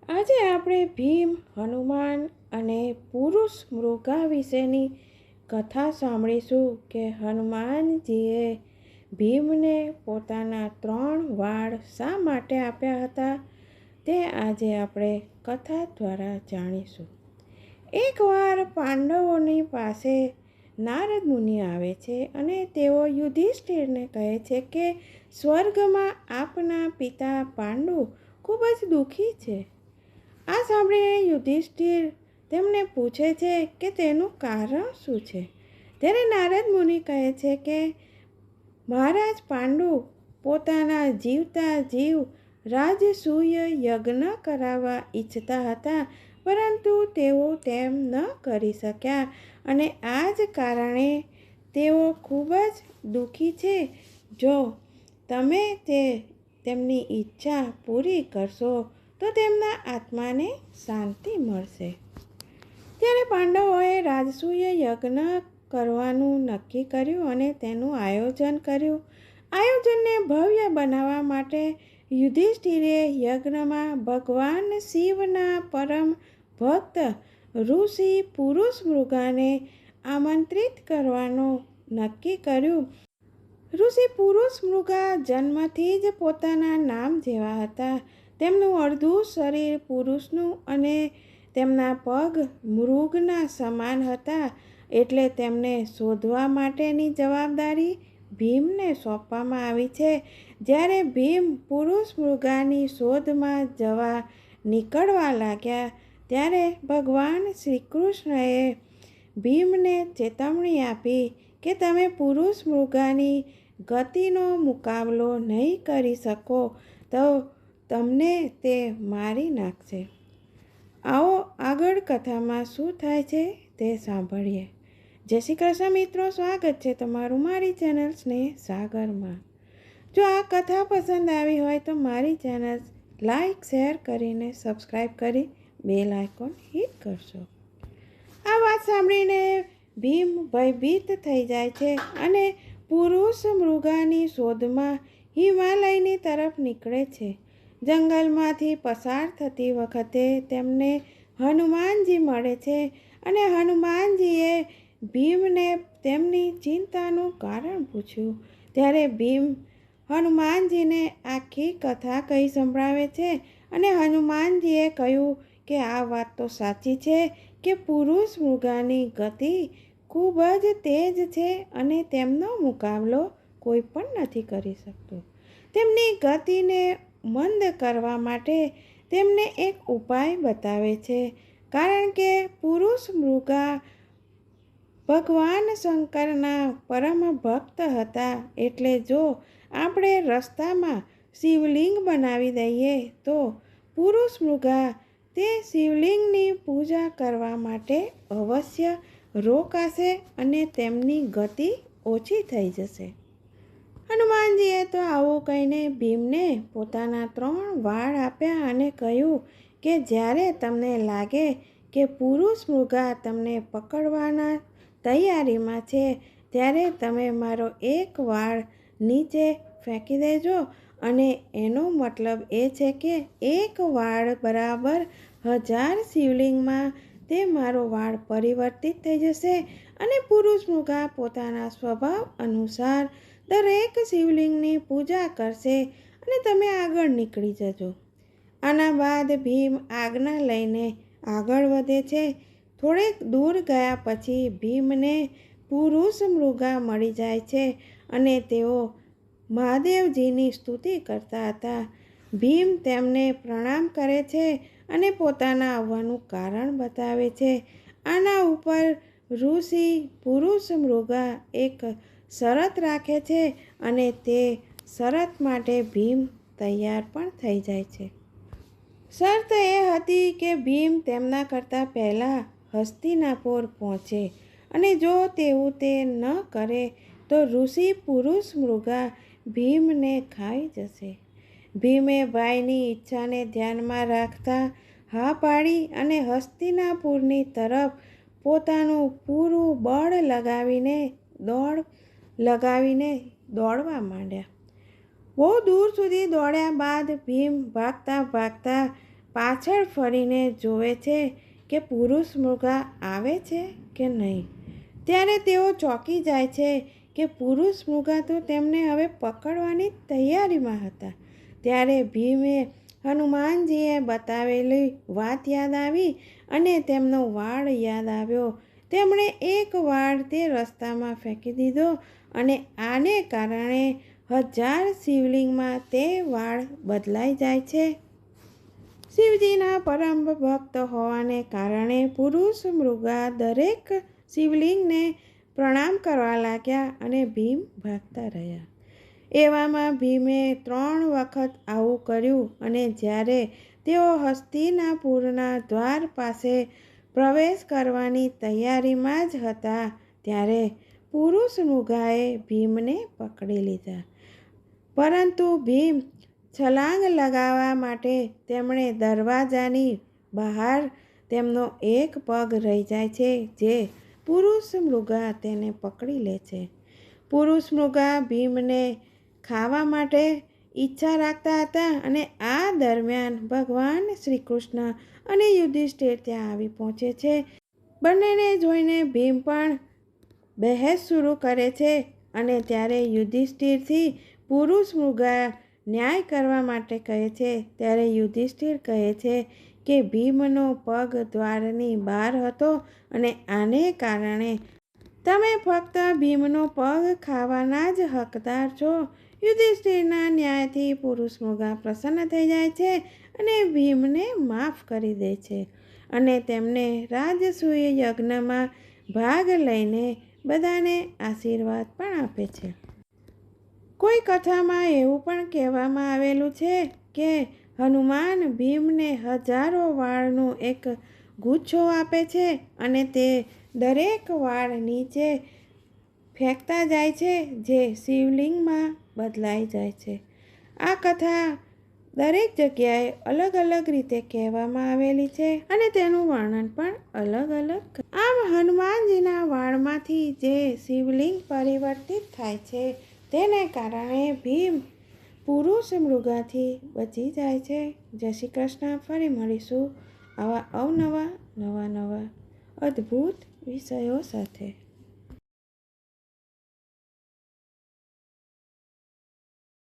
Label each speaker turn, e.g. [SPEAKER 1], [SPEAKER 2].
[SPEAKER 1] આજે આપણે ભીમ, હનુમાન અને પુરુષ મૃગા વિશેની કથા સાંભળીશું કે હનુમાનજીએ ભીમને પોતાના 3 વાળ શા માટે આપ્યા હતા તે આજે આપણે કથા દ્વારા જાણીશું. એકવાર પાંડવોની પાસે નારદ મુનિ આવે છે અને તેઓ યુધિષ્ઠિરને કહે છે કે સ્વર્ગમાં આપના પિતા પાંડુ ખૂબ જ દુઃખી છે. આ સાંભળીને યુધિષ્ઠિર તેમને પૂછે છે કે તેનું કારણ શું છે. ત્યારે નારદ મુનિ કહે છે કે મહારાજ પાંડુ પોતાના જીવતા જીવ રાજસૂય યજ્ઞ કરાવવા ઈચ્છતા હતા, પરંતુ તેઓ તેમ ન કરી શક્યા અને આ જ કારણે તેઓ ખૂબ જ દુઃખી છે. જો તમે તેમની ઈચ્છા પૂરી કરશો તો તેમના આત્માને શાંતિ મળશે. ત્યારે પાંડવોએ રાજસૂય યજ્ઞ કરવાનું નક્કી કર્યું અને તેનું આયોજન કર્યું. આયોજનને ભવ્ય બનાવવા માટે યુધિષ્ઠિરે યજ્ઞમાં ભગવાન શિવના પરમ ભક્ત ઋષિ પુરુષ મૃગાને આમંત્રિત કરવાનું નક્કી કર્યું. ઋષિ પુરુષ મૃગા જન્મથી જ પોતાના નામ જેવા હતા. તેમનું અડધું શરીર પુરુષનું અને તેમના પગ મૃગના સમાન હતા, એટલે તેમને શોધવા માટેની જવાબદારી ભીમને સોંપવામાં આવી છે. જ્યારે ભીમ પુરુષ મૃગાની શોધમાં જવા નીકળવા લાગ્યા ત્યારે ભગવાન શ્રીકૃષ્ણએ ભીમને ચેતવણી આપી કે તમે પુરુષ મૃગાની ગતિનો મુકાબલો નહીં કરી શકો તો તમને તે મારી નાખશે. આવો આગળ કથામાં શું થાય છે તે સાંભળીએ. જય શ્રી કૃષ્ણ મિત્રો, સ્વાગત છે તમારું મારી ચેનલ સ્નેહ સાગરમાં. જો આ કથા પસંદ આવી હોય તો મારી ચેનલ લાઈક શેર કરીને સબસ્ક્રાઈબ કરી બેલ આઇકોન હિટ કરશો. આ વાત સાંભળીને ભીમ ભયભીત થઈ જાય છે અને પુરુષ મૃગાની શોધમાં હિમાલયની તરફ નીકળે છે. જંગલમાંથી પસાર થતી વખતે તેમને હનુમાનજી મળે છે અને હનુમાનજીએ ભીમને તેમની ચિંતાનું કારણ પૂછ્યું. ત્યારે ભીમ હનુમાનજીને આખી કથા કહી સંભળાવે છે અને હનુમાનજીએ કહ્યું કે આ વાત તો સાચી છે કે પુરુષ મૃગાની ગતિ ખૂબ જ તેજ છે અને તેમનો મુકાબલો કોઈ પણ નથી કરી શકતું. તેમની ગતિને મંદ કરવા માટે તેમને એક ઉપાય બતાવે છે, કારણ કે પુરુષ મૃગા ભગવાન શંકરના પરમ ભક્ત હતા. એટલે જો આપણે રસ્તામાં શિવલિંગ બનાવી દઈએ તો પુરુષ મૃગા તે શિવલિંગની પૂજા કરવા માટે અવશ્ય રોકાશે અને તેમની ગતિ ઓછી થઈ જશે. હનુમાનજીએ તો આવું કહીને ભીમને પોતાના 3 વાળ આપ્યા અને કહ્યું કે જ્યારે તમને લાગે કે પુરુષ મૃગા તમને પકડવાના તૈયારીમાં છે ત્યારે તમે મારો 1 વાળ નીચે ફેંકી દેજો અને એનો મતલબ એ છે કે 1 વાળ બરાબર 1000 શિવલિંગમાં તે મારો વાળ પરિવર્તિત થઈ જશે અને પુરુષ મૃગા પોતાના સ્વભાવ અનુસાર દરેક શિવલિંગની પૂજા કરશે અને તમે આગળ નીકળી જજો. આના બાદ ભીમ આજ્ઞા લઈને આગળ વધે છે. થોડેક દૂર ગયા પછી ભીમને પુરુષ મૃગા મળી જાય છે અને તેઓ મહાદેવજીની સ્તુતિ કરતા હતા. ભીમ તેમને પ્રણામ કરે છે અને પોતાના આવવાનું કારણ બતાવે છે. આના ઉપર ઋષિ પુરુષ મૃગા એક શરત રાખે છે અને તે શરત માટે ભીમ તૈયાર પણ થઈ જાય છે. શરત એ હતી કે ભીમ તેમના કરતાં પહેલાં હસ્તિનાપુર પહોંચે અને જો તેવું તે ન કરે તો ઋષિ પુરુષ મૃગા ભીમને ખાઈ જશે. ભીમે ભાઈની ઈચ્છાને ધ્યાનમાં રાખતા હા પાડી અને હસ્તિનાપુરની તરફ પોતાનું પૂરું બળ લગાવીને દોડવા માંડ્યા. બહુ દૂર સુધી દોડ્યા બાદ ભીમ ભાગતા ભાગતા પાછળ ફરીને જોવે છે કે પુરુષ મૃગા આવે છે કે નહીં. ત્યારે તેઓ ચોંકી જાય છે કે પુરુષ મૃગા તો તેમને હવે પકડવાની તૈયારીમાં હતા. ત્યારે ભીમે હનુમાનજીએ બતાવેલી વાત યાદ આવી અને તેમનો વાળ યાદ આવ્યો. તેમણે એક વાળ તે રસ્તામાં ફેંકી દીધો અને આને કારણે 1000 શિવલિંગમાં તે વાળ બદલાઈ જાય છે. શિવજીના પરમ ભક્ત હોવાને કારણે પુરુષ મૃગા દરેક શિવલિંગને પ્રણામ કરવા લાગ્યા અને ભીમ ભાગતા રહ્યા. એવામાં ભીમે 3 વખત આવું કર્યું અને જ્યારે તેઓ હસ્તિનાપુરના દ્વાર પાસે પ્રવેશ કરવાની તૈયારીમાં જ હતા ત્યારે પુરુષ મૃગાએ ભીમને પકડી લીધા. પરંતુ ભીમ છલાંગ લગાવવા માટે તેમણે દરવાજાની બહાર તેમનો એક પગ રહી જાય છે જે પુરુષ મૃગા તેને પકડી લે છે. પુરુષ મૃગા ભીમને ખાવા માટે ઈચ્છા રાખતા હતા અને આ દરમિયાન ભગવાન શ્રી કૃષ્ણ અને યુધિષ્ઠિર ત્યાં આવી પહોંચે છે. બંનેને જોઈને ભીમ પણ બહેસ શરૂ કરે છે અને ત્યારે યુધિષ્ઠિરથી પુરુષ મૃગા ન્યાય કરવા માટે કહે છે. ત્યારે યુધિષ્ઠિર કહે છે કે ભીમનો પગ દ્વારની બહાર હતો અને આને કારણે તમે ફક્ત ભીમનો પગ ખાવાના જ હકદાર છો. યુધિષ્ઠિરના ન્યાયથી પુરુષ મૃગા પ્રસન્ન થઈ જાય છે અને ભીમને માફ કરી દે છે અને તેમને રાજસૂય યજ્ઞમાં ભાગ લઈને બધાને આશીર્વાદ પણ આપે છે. કોઈ કથામાં એવું પણ કહેવામાં આવેલું છે કે હનુમાન ભીમને 1000 વાળનો એક ગુચ્છો આપે છે અને તે દરેક વાળ નીચે ફેંકતા જાય છે જે શિવલિંગમાં બદલાઈ જાય છે. આ કથા દરેક જગ્યાએ અલગ અલગ રીતે કહેવામાં આવેલી છે અને તેનું વર્ણન પણ અલગ અલગ. આમ હનુમાનજીના વાળમાંથી જે શિવલિંગ પરિવર્તિત થાય છે તેને કારણે ભીમ પુરુષ મૃગાથી બચી જાય છે. જય શ્રી કૃષ્ણ. ફરી મળીશું આવા અવનવા નવા અદ્ભુત વિષયો સાથે.